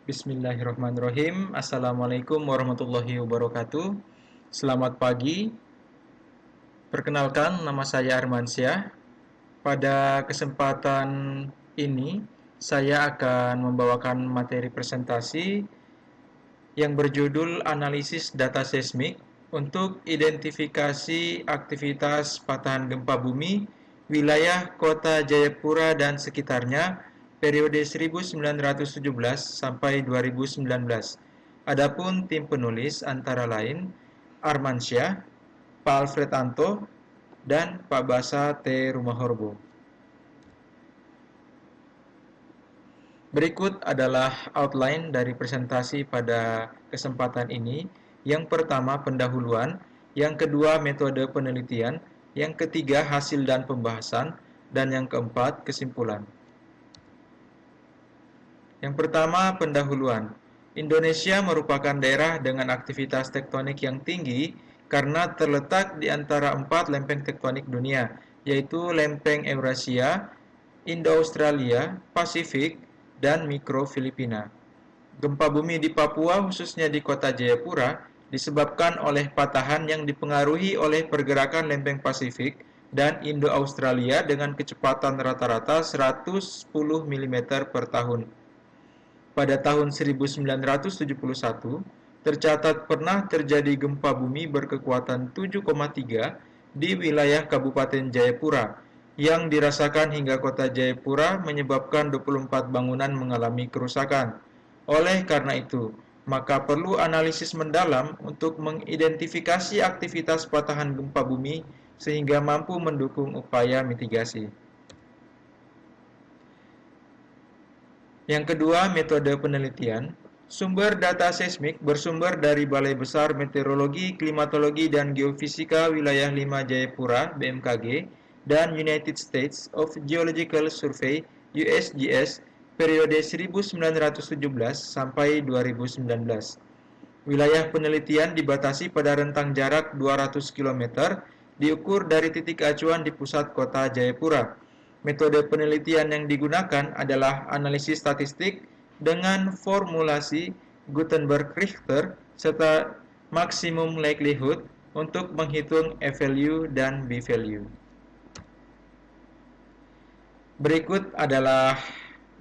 Bismillahirrahmanirrahim. Assalamualaikum warahmatullahi wabarakatuh. Selamat pagi. Perkenalkan, nama saya Armansyah. Pada kesempatan ini, saya akan membawakan materi presentasi yang berjudul Analisis Data Seismik untuk identifikasi aktivitas patahan gempa bumi wilayah Kota Jayapura dan sekitarnya periode 1917 sampai 2019. Adapun tim penulis antara lain Armansyah, Pak Alfred Anto, dan Pak Basa T. Rumahorbo. Berikut adalah outline dari presentasi pada kesempatan ini. Yang pertama pendahuluan, yang kedua metode penelitian, yang ketiga hasil dan pembahasan, dan yang keempat kesimpulan. Yang pertama pendahuluan. Indonesia merupakan daerah dengan aktivitas tektonik yang tinggi karena terletak di antara 4 lempeng tektonik dunia, yaitu lempeng Eurasia, Indo-Australia, Pasifik, dan Mikro Filipina. Gempa bumi di Papua, khususnya di kota Jayapura, disebabkan oleh patahan yang dipengaruhi oleh pergerakan lempeng Pasifik dan Indo-Australia dengan kecepatan rata-rata 110 mm per tahun. Pada tahun 1971, tercatat pernah terjadi gempa bumi berkekuatan 7,3 di wilayah Kabupaten Jayapura, yang dirasakan hingga kota Jayapura menyebabkan 24 bangunan mengalami kerusakan. Oleh karena itu, maka perlu analisis mendalam untuk mengidentifikasi aktivitas patahan gempa bumi sehingga mampu mendukung upaya mitigasi. Yang kedua, metode penelitian. Sumber data seismik bersumber dari Balai Besar Meteorologi, Klimatologi, dan Geofisika Wilayah 5 Jayapura (BMKG) dan United States of Geological Survey (USGS) periode 1917 sampai 2019. Wilayah penelitian dibatasi pada rentang jarak 200 km, diukur dari titik acuan di pusat kota Jayapura. Metode penelitian yang digunakan adalah analisis statistik dengan formulasi Gutenberg-Richter serta maksimum likelihood untuk menghitung A-value dan B-value. Berikut adalah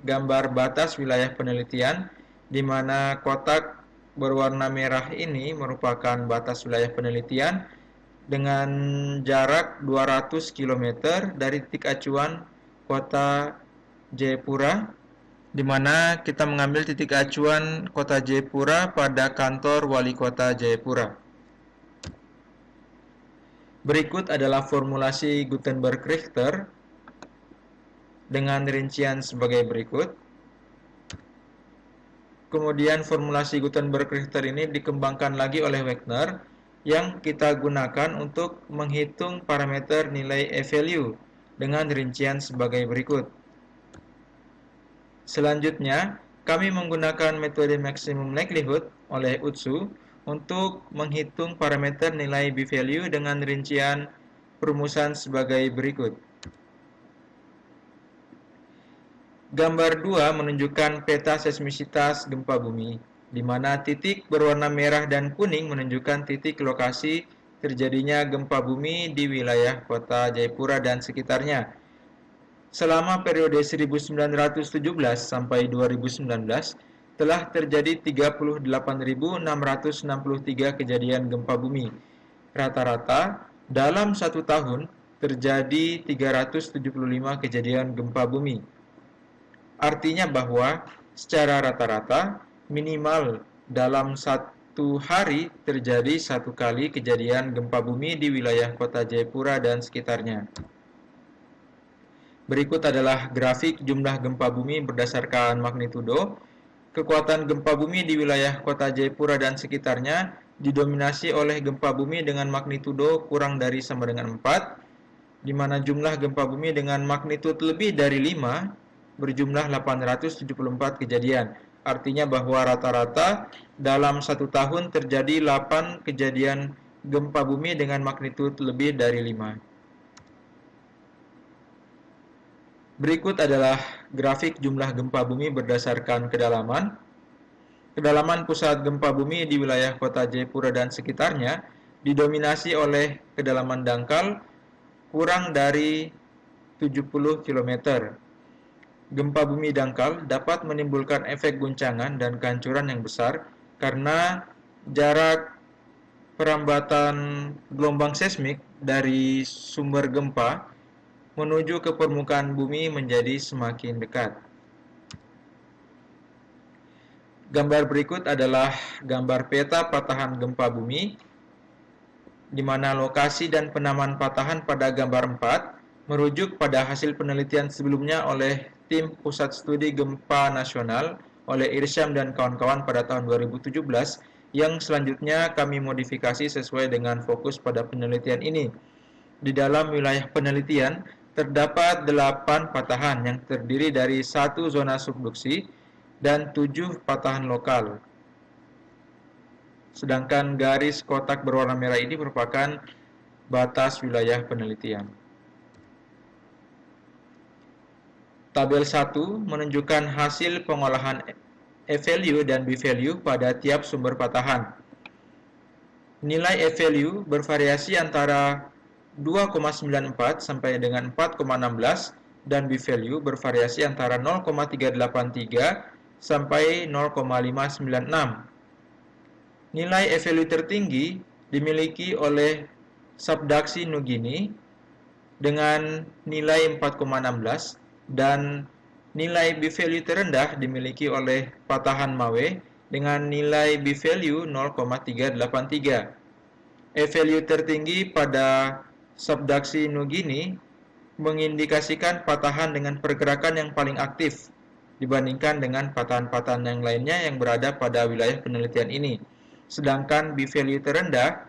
gambar batas wilayah penelitian, di mana kotak berwarna merah ini merupakan batas wilayah penelitian dengan jarak 200 km dari titik acuan kota Jayapura, di mana kita mengambil titik acuan kota Jayapura pada kantor wali kota Jayapura. Berikut adalah formulasi Gutenberg-Richter dengan rincian sebagai berikut. Kemudian formulasi Gutenberg-Richter ini dikembangkan lagi oleh Wegner, yang kita gunakan untuk menghitung parameter nilai A-value dengan rincian sebagai berikut. Selanjutnya, kami menggunakan metode maximum likelihood oleh Utsu untuk menghitung parameter nilai B-value dengan rincian perumusan sebagai berikut. Gambar 2 menunjukkan peta seismisitas gempa bumi, di mana titik berwarna merah dan kuning menunjukkan titik lokasi terjadinya gempa bumi di wilayah kota Jayapura dan sekitarnya. Selama periode 1917 sampai 2019, telah terjadi 38.663 kejadian gempa bumi. Rata-rata, dalam satu tahun, terjadi 375 kejadian gempa bumi. Artinya bahwa secara rata-rata minimal dalam satu hari terjadi satu kali kejadian gempa bumi di wilayah kota Jayapura dan sekitarnya. Berikut adalah grafik jumlah gempa bumi berdasarkan magnitudo. Kekuatan gempa bumi di wilayah kota Jayapura dan sekitarnya didominasi oleh gempa bumi dengan magnitudo kurang dari sama dengan 4, di mana jumlah gempa bumi dengan magnitudo lebih dari 5 berjumlah 874 kejadian. Artinya bahwa rata-rata dalam satu tahun terjadi 8 kejadian gempa bumi dengan magnitudo lebih dari 5. Berikut adalah grafik jumlah gempa bumi berdasarkan kedalaman. Kedalaman pusat gempa bumi di wilayah kota Jayapura dan sekitarnya didominasi oleh kedalaman dangkal kurang dari 70 km. Gempa bumi dangkal dapat menimbulkan efek guncangan dan kehancuran yang besar karena jarak perambatan gelombang seismik dari sumber gempa menuju ke permukaan bumi menjadi semakin dekat. Gambar berikut adalah gambar peta patahan gempa bumi, di mana lokasi dan penamaan patahan pada gambar 4 merujuk pada hasil penelitian sebelumnya oleh tim Pusat Studi Gempa Nasional oleh Irsyam dan kawan-kawan pada tahun 2017 yang selanjutnya kami modifikasi sesuai dengan fokus pada penelitian ini. Di dalam wilayah penelitian terdapat 8 patahan yang terdiri dari 1 zona subduksi dan 7 patahan lokal. Sedangkan garis kotak berwarna merah ini merupakan batas wilayah penelitian. Tabel 1 menunjukkan hasil pengolahan E-value dan B-value pada tiap sumber patahan. Nilai E-value bervariasi antara 2,94 sampai dengan 4,16 dan B-value bervariasi antara 0,383 sampai 0,596. Nilai E-value tertinggi dimiliki oleh subduksi Nugini dengan nilai 4,16 dan nilai B-value terendah dimiliki oleh patahan Mawe dengan nilai B-value 0,383. E-value tertinggi pada subduksi Nugini mengindikasikan patahan dengan pergerakan yang paling aktif dibandingkan dengan patahan-patahan yang lainnya yang berada pada wilayah penelitian ini. Sedangkan B-value terendah,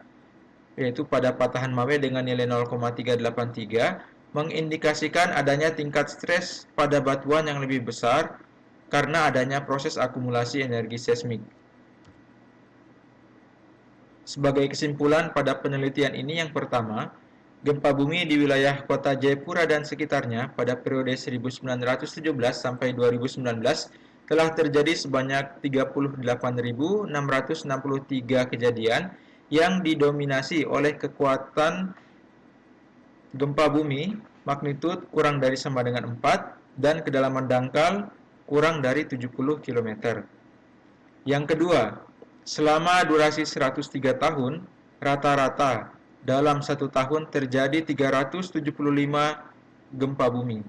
yaitu pada patahan Mawe dengan nilai 0,383, mengindikasikan adanya tingkat stres pada batuan yang lebih besar karena adanya proses akumulasi energi seismik. Sebagai kesimpulan pada penelitian ini, yang pertama, gempa bumi di wilayah kota Jayapura dan sekitarnya pada periode 1917 sampai 2019 telah terjadi sebanyak 38.663 kejadian yang didominasi oleh kekuatan gempa bumi magnitud kurang dari sama dengan 4 dan kedalaman dangkal kurang dari 70 km. Yang kedua, selama durasi 103 tahun, rata-rata dalam satu tahun terjadi 375 gempa bumi.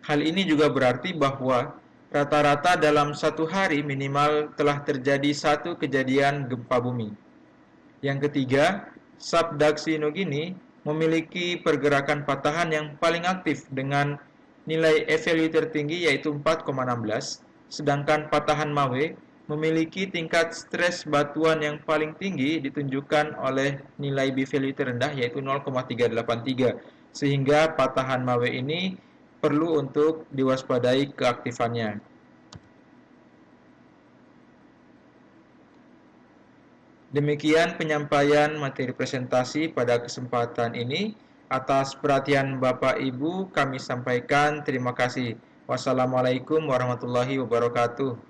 Hal ini juga berarti bahwa rata-rata dalam satu hari minimal telah terjadi satu kejadian gempa bumi. Yang ketiga, subduksi Nugini memiliki pergerakan patahan yang paling aktif dengan nilai E-value tertinggi yaitu 4,16, sedangkan patahan Mawe memiliki tingkat stres batuan yang paling tinggi ditunjukkan oleh nilai B-value terendah yaitu 0,383, sehingga patahan Mawe ini perlu untuk diwaspadai keaktifannya. Demikian penyampaian materi presentasi pada kesempatan ini. Atas perhatian Bapak Ibu kami sampaikan terima kasih. Wassalamualaikum warahmatullahi wabarakatuh.